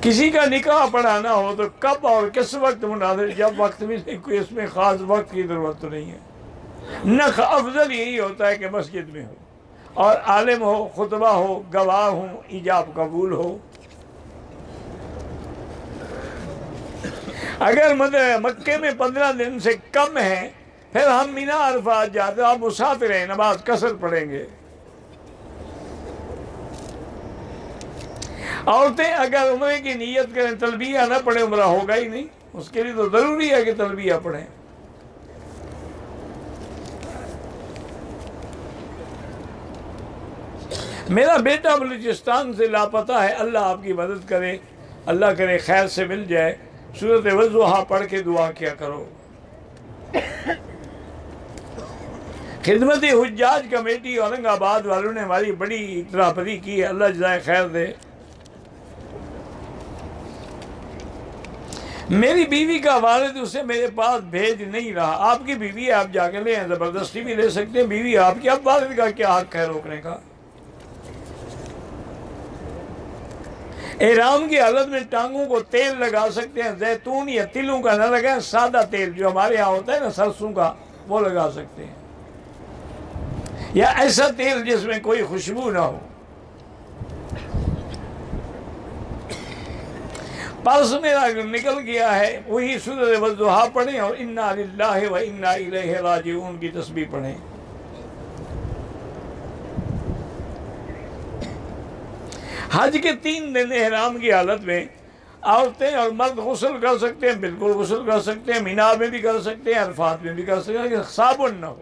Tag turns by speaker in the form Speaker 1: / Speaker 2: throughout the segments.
Speaker 1: کسی کا نکاح پڑھانا ہو تو کب اور کس وقت مناظر؟ جب وقت ملے، کوئی اس میں خاص وقت کی ضرورت تو نہیں ہے۔ نخ افضل یہی ہوتا ہے کہ مسجد میں ہو اور عالم ہو، خطبہ ہو، گواہ ہوں، ایجاب قبول ہو۔ اگر مکے میں 15 دن سے کم ہے، پھر ہم مینا عرفات جاتے ہیں، آپ مسافر ہیں، نماز قصر پڑھیں گے۔ عورتیں اگر عمرے کی نیت کریں، تلبیہ نہ پڑھیں، عمرہ ہوگا ہی نہیں۔ اس کے لیے تو ضروری ہے کہ تلبیہ پڑھیں۔ میرا بیٹا بلوچستان سے لاپتہ ہے، اللہ آپ کی مدد کرے، اللہ کرے خیر سے مل جائے۔ سورۃ والضحیٰ پڑھ کے دعا کیا کرو۔ خدمت حجاج کمیٹی اورنگ آباد والوں نے ہماری بڑی اطلاع پری کی ہے، اللہ جزائے خیر دے۔ میری بیوی کا والد اسے میرے پاس بھیج نہیں رہا۔ آپ کی بیوی ہے، آپ جا کے لیں، زبردستی بھی لے سکتے ہیں، بیوی آپ کی، اب والد کا کیا حق ہے روکنے کا؟ احرام کی حالت میں ٹانگوں کو تیل لگا سکتے ہیں، زیتون یا تلوں کا نہ لگائیں، سادہ تیل جو ہمارے ہاں ہوتا ہے نا سرسوں کا، وہ لگا سکتے ہیں، یا ایسا تیل جس میں کوئی خوشبو نہ ہو۔ پرس میرا نکل گیا ہے، وہی سورۃ والضحیٰ پڑھیں اور انا للہ و انا الیہ راجعون کی تسبیح پڑھیں۔ حج کے 3 دن احرام کی حالت میں عورتیں اور مرد غسل کر سکتے ہیں، بالکل غسل کر سکتے ہیں، مینا میں بھی کر سکتے ہیں، عرفات میں بھی کر سکتے ہیں، کہ صابن نہ ہو۔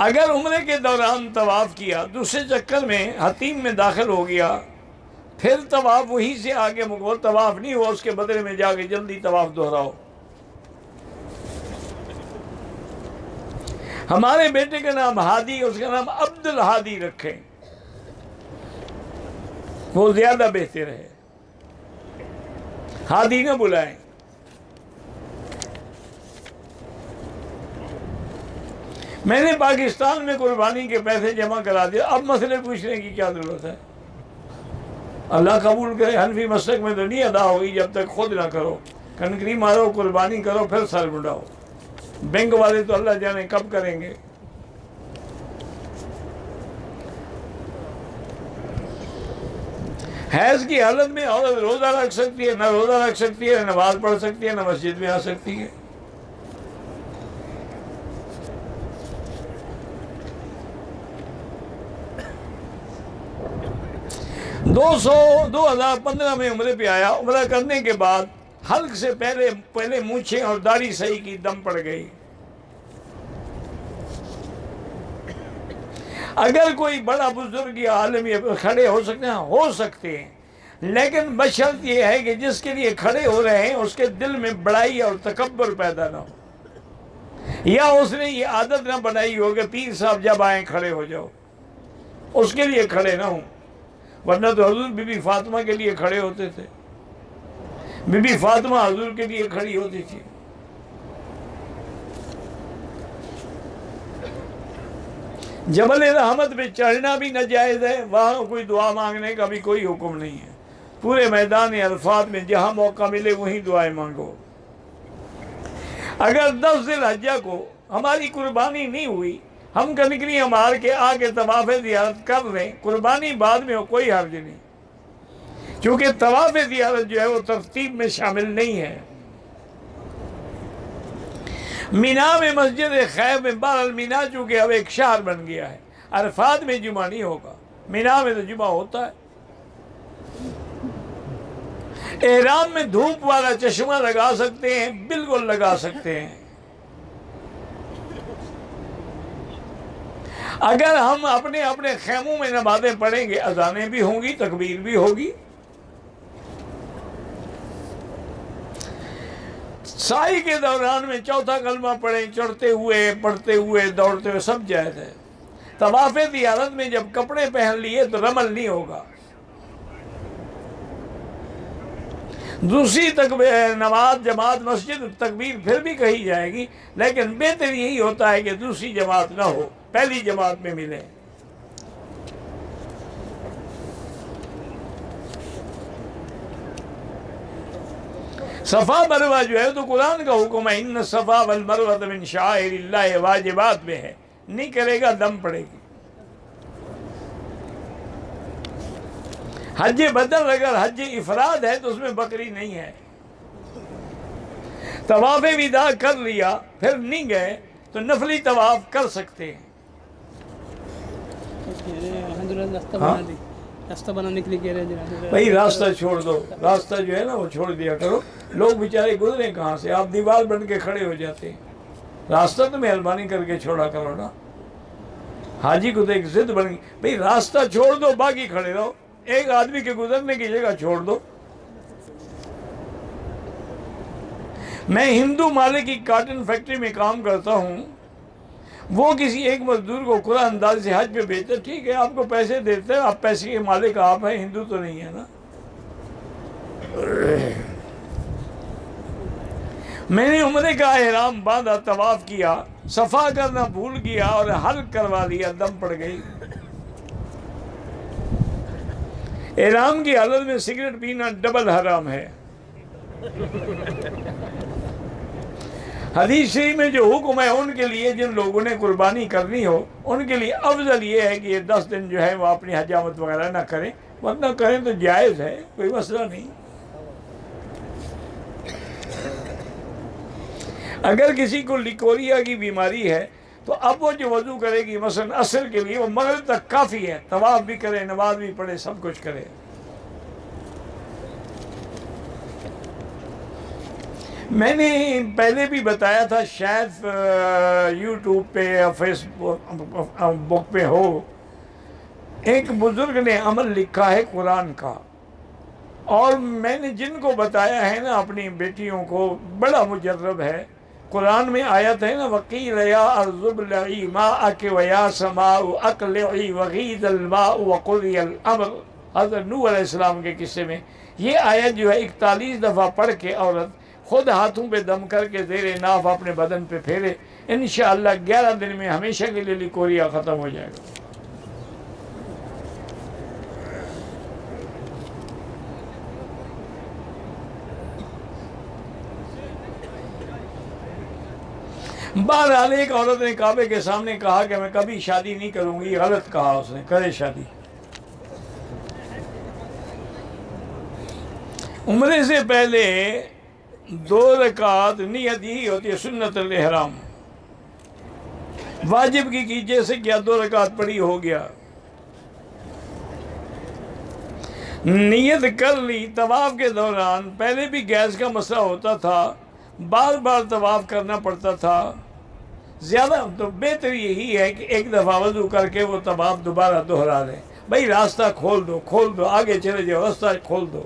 Speaker 1: اگر عمرے کے دوران طواف کیا، دوسرے چکر میں حتیم میں داخل ہو گیا، پھر طواف وہی سے آگے وہ طواف نہیں ہوا، اس کے بدلے میں جا کے جلدی طواف دہراؤ۔ ہمارے بیٹے کا نام ہادی، اس کا نام عبد الہادی رکھیں، وہ زیادہ بہتر ہے، ہادی نہ بلائیں۔ میں نے پاکستان میں قربانی کے پیسے جمع کرا دیا، اب مسئلے پوچھنے کی کیا ضرورت ہے؟ اللہ قبول کرے، حنفی مسلک میں تو نہیں ادا ہوگی جب تک خود نہ کرو، کنکری مارو، قربانی کرو، پھر سر مڈاؤ۔ بینک والے تو اللہ جانے کب کریں گے۔ حیض کی حالت میں عورت روزہ رکھ سکتی ہے، نہ روزہ رکھ سکتی ہے، نہ نماز پڑھ سکتی ہے، نہ مسجد میں آ سکتی ہے۔ دو 2015 میں عمرے پہ آیا، عمرہ کرنے کے بعد حلق سے پہلے مونچھیں اور داڑھی صحیح کی، دم پڑ گئی۔ اگر کوئی بڑا بزرگ یا عالم کھڑے ہو سکتے ہیں، لیکن بشرط یہ ہے کہ جس کے لیے کھڑے ہو رہے ہیں اس کے دل میں بڑائی اور تکبر پیدا نہ ہو، یا اس نے یہ عادت نہ بنائی ہو کہ پیر صاحب جب آئیں کھڑے ہو جاؤ، اس کے لیے کھڑے نہ ہوں۔ ورنہ تو حضور بی بی فاطمہ کے لیے کھڑے ہوتے تھے، بی بی فاطمہ حضور کے لیے کھڑی ہوتی تھی۔ جبل رحمت پہ چڑھنا بھی ناجائز ہے، وہاں کوئی دعا مانگنے کا بھی کوئی حکم نہیں ہے۔ پورے میدان عرفات میں جہاں موقع ملے وہیں دعائیں مانگو۔ اگر 10 ذی الحجہ کو ہماری قربانی نہیں ہوئی، ہم کنکریاں مار کے آگے طواف زیارت کر رہے ہیں، قربانی بعد میں ہو، کوئی حرج نہیں، کیونکہ طواف زیارت جو ہے وہ ترتیب میں شامل نہیں ہے۔ مینا میں مسجد خیف میں، بہرحال مینا چونکہ اب ایک شہر بن گیا ہے، عرفات میں جمعہ نہیں ہوگا، مینا میں تو جمعہ ہوتا ہے۔ احرام میں دھوپ والا چشمہ لگا سکتے ہیں، بالکل لگا سکتے ہیں۔ اگر ہم اپنے خیموں میں نمازیں پڑھیں گے، اذانیں بھی ہوں گی، تکبیر بھی ہوگی۔ سائی کے دوران میں چوتھا کلمہ پڑھیں، چڑھتے ہوئے، پڑھتے ہوئے، دوڑتے ہوئے، سب جائز ہے۔ طواف زیارت میں جب کپڑے پہن لیے تو رمل نہیں ہوگا۔ دوسری نماز جماعت مسجد تکبیر پھر بھی کہی جائے گی، لیکن بہتر یہی ہوتا ہے کہ دوسری جماعت نہ ہو، پہلی جماعت میں ملے۔ صفا مروہ جو ہے تو قرآن کا حکم ہے، ان الصفا والمروہ من شعائر اللہ، واجبات میں ہے، نہیں کرے گا دم پڑے گی۔ حج بدل اگر حج افراد ہے تو اس میں بکری نہیں ہے۔ طواف وداع کر لیا پھر نہیں گئے تو نفلی طواف کر سکتے ہیں۔
Speaker 2: راستہ بنانے کے لیے کہہ رہے ہیں
Speaker 1: بھائی راستہ چھوڑ دو، راستہ جو ہے نا وہ چھوڑ دیا کرو، لوگ بیچارے گزرے کہاں سے، آپ دیوار بن کے کھڑے ہو جاتے ہیں، راستہ تو مہربانی کر کے چھوڑا کرو نا۔ حاجی کو تو ایک ضد بن گئی، بھائی راستہ چھوڑ دو، باقی کھڑے رہو، ایک آدمی کے گزرنے کی جگہ چھوڑ دو۔ میں ہندو مالے کی کاٹن فیکٹری میں کام کرتا ہوں، وہ کسی ایک مزدور کو کھلا انداز سے حج پہ بھیجتے، ٹھیک ہے آپ کو پیسے دیتے ہیں، آپ پیسے کے مالک آپ ہیں، ہندو تو نہیں ہے نا۔ میں نے عمرے کا احرام باندھا، طواف کیا، صفا کرنا بھول گیا اور حلق کروا لیا، دم پڑ گئی۔ احرام کی حالت میں سگریٹ پینا ڈبل حرام ہے۔ حدیث شریف میں جو حکم ہے ان کے لیے جن لوگوں نے قربانی کرنی ہو ان کے لیے افضل یہ ہے کہ یہ 10 دن جو ہے وہ اپنی حجامت وغیرہ نہ کریں، ورنہ کریں تو جائز ہے، کوئی مسئلہ نہیں۔ اگر کسی کو لیکوریا کی بیماری ہے تو اب وہ جو وضو کرے گی مثلا عصر کے لیے، وہ مغرب تک کافی ہے، طواف بھی کرے، نماز بھی پڑھے، سب کچھ کرے۔ میں نے پہلے بھی بتایا تھا، شاید یوٹیوب پہ یا فیس بک پہ ہو، ایک بزرگ نے عمل لکھا ہے قرآن کا، اور میں نے جن کو بتایا ہے نا اپنی بیٹیوں کو، بڑا مجرب ہے۔ قرآن میں آیت ہے نا، وَقِيلَ يَا أَرْضُ ابْلَعِي مَاءَكِ وَيَا سَمَاءُ أَقْلِعِي وَغِيضَ الْمَاءُ وَقُضِيَ الْأَمْرُ۔ حضرت نوح علیہ السلام کے قصے میں یہ آیت جو ہے 41 دفعہ پڑھ کے عورت خود ہاتھوں پہ دم کر کے زیر ناف اپنے بدن پہ پھیرے، انشاءاللہ 11 دن میں ہمیشہ کے لیے لیکوریا ختم ہو جائے گا۔ بہرحال ایک عورت نے کعبے کے سامنے کہا کہ میں کبھی شادی نہیں کروں گی، غلط کہا اس نے، کرے شادی۔ عمرے سے پہلے 2 رکعت نیت یہی ہوتی ہے، سنت الاحرام، واجب کی کیجیے سے کیا 2 رکعت پڑھی ہو گیا، نیت کر لی۔ طواف کے دوران پہلے بھی گیس کا مسئلہ ہوتا تھا، بار بار طواف کرنا پڑتا تھا، زیادہ تو بہتر یہی ہے کہ ایک دفعہ وضو کر کے وہ طواف دوبارہ دہرا لیں۔ بھائی راستہ کھول دو، آگے چلے جاؤ، راستہ کھول دو۔